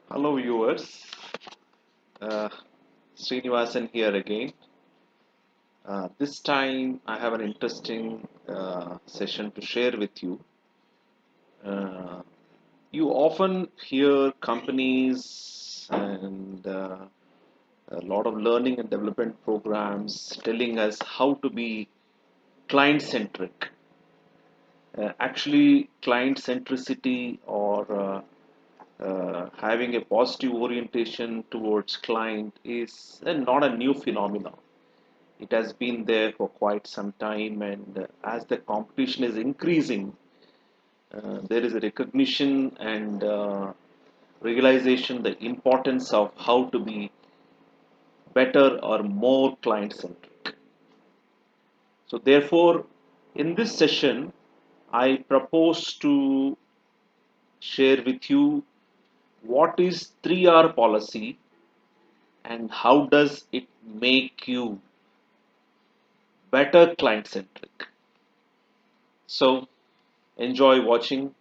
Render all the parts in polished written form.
Hello viewers, uh, Srinivasan here again. This time I have an interesting session to share with you. Uh, you often hear companies and a lot of learning and development programs telling us how to be client centric. Actually, client centricity or having a positive orientation towards client is not a new phenomenon. It has been there for quite some time, and as the competition is increasing, there is a recognition and realization the importance of how to be better or more client centric. So, therefore, in this session, I propose to share with you what is 3R policy and how does it make you better client centric. So, enjoy watching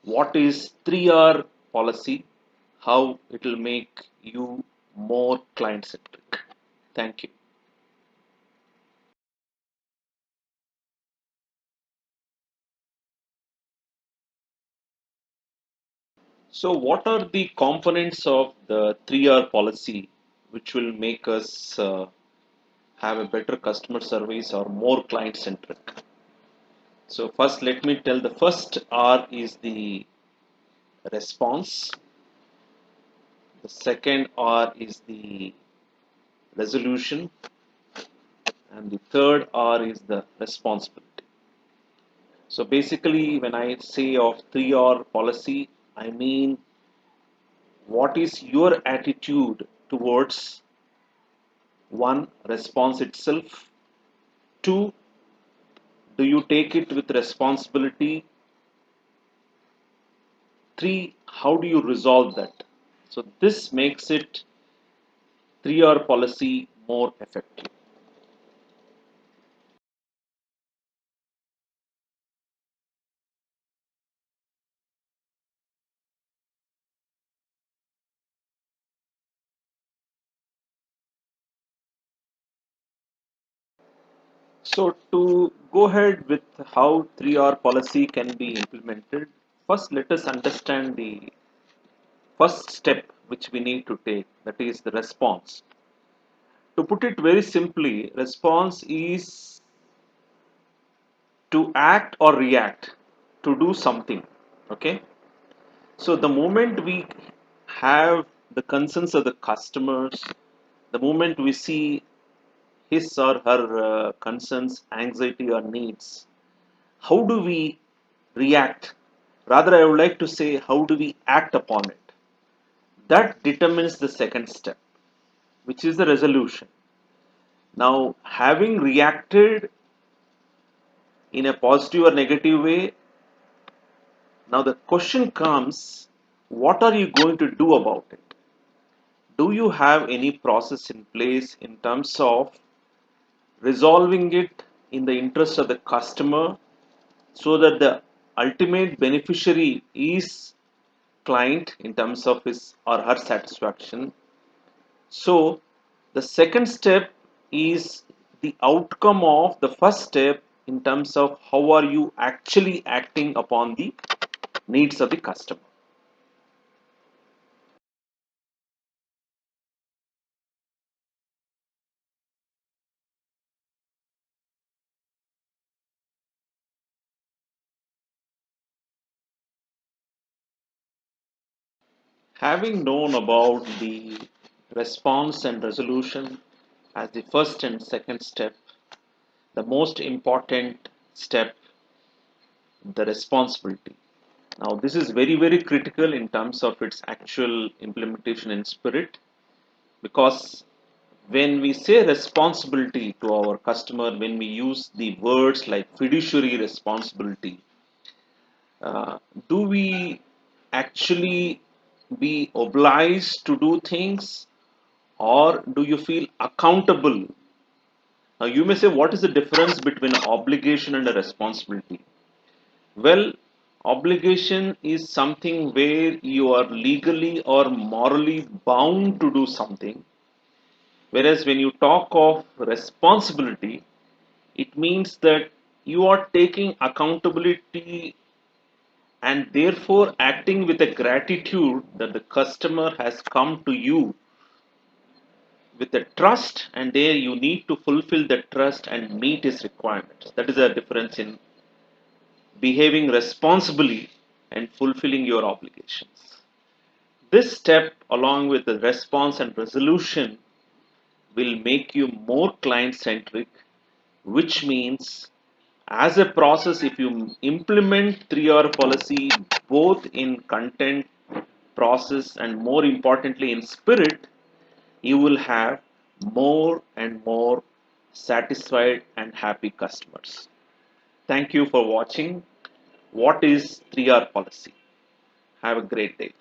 what is 3R policy, how it will make you more client centric. Thank you. So, what are the components of the 3R policy which will make us have a better customer service or more client centric? So, first, let me tell the first R is the response, the second R is the resolution, and the third R is the responsibility. So basically, when I say of 3R policy, I mean what is your attitude towards one, response itself, two, do you take it with responsibility, three, how do you resolve that? So this makes it 3R policy more effective. So to go ahead with how 3R policy can be implemented, first let us understand the first step which we need to take, that is the response. To put it very simply, response is to act or react to do something. Okay, so the moment we have the concerns of the customers, the moment we see his or her concerns, anxiety, or needs, how do we react? Rather, I would like to say, how do we act upon it? That determines the second step, which is the resolution. Now, having reacted in a positive or negative way, now the question comes, what are you going to do about it? Do you have any process in place in terms of resolving it in the interest of the customer so that the ultimate beneficiary is client in terms of his or her satisfaction? So the second step is the outcome of the first step in terms of how are you actually acting upon the needs of the customer. Having known about the response and resolution as the first and second step, the most important step, the responsibility. Now, this is very, very critical in terms of its actual implementation in spirit, because when we say responsibility to our customer, when we use the words like fiduciary responsibility, uh, do we actually be obliged to do things, or do you feel accountable? Now, you may say, what is the difference between an obligation and a responsibility? Well, Obligation is something where you are legally or morally bound to do something. Whereas when you talk of responsibility, it means that you are taking accountability and therefore acting with a gratitude that the customer has come to you with a trust, and there you need to fulfill the trust and meet his requirements. That is the difference in behaving responsibly and fulfilling your obligations. This step, along with the response and resolution, will make you more client centric, which means as a process, if you implement 3R policy both in content, process, and more importantly in spirit, you will have more and more satisfied and happy customers. Thank you for watching What is 3R Policy. Have a great day.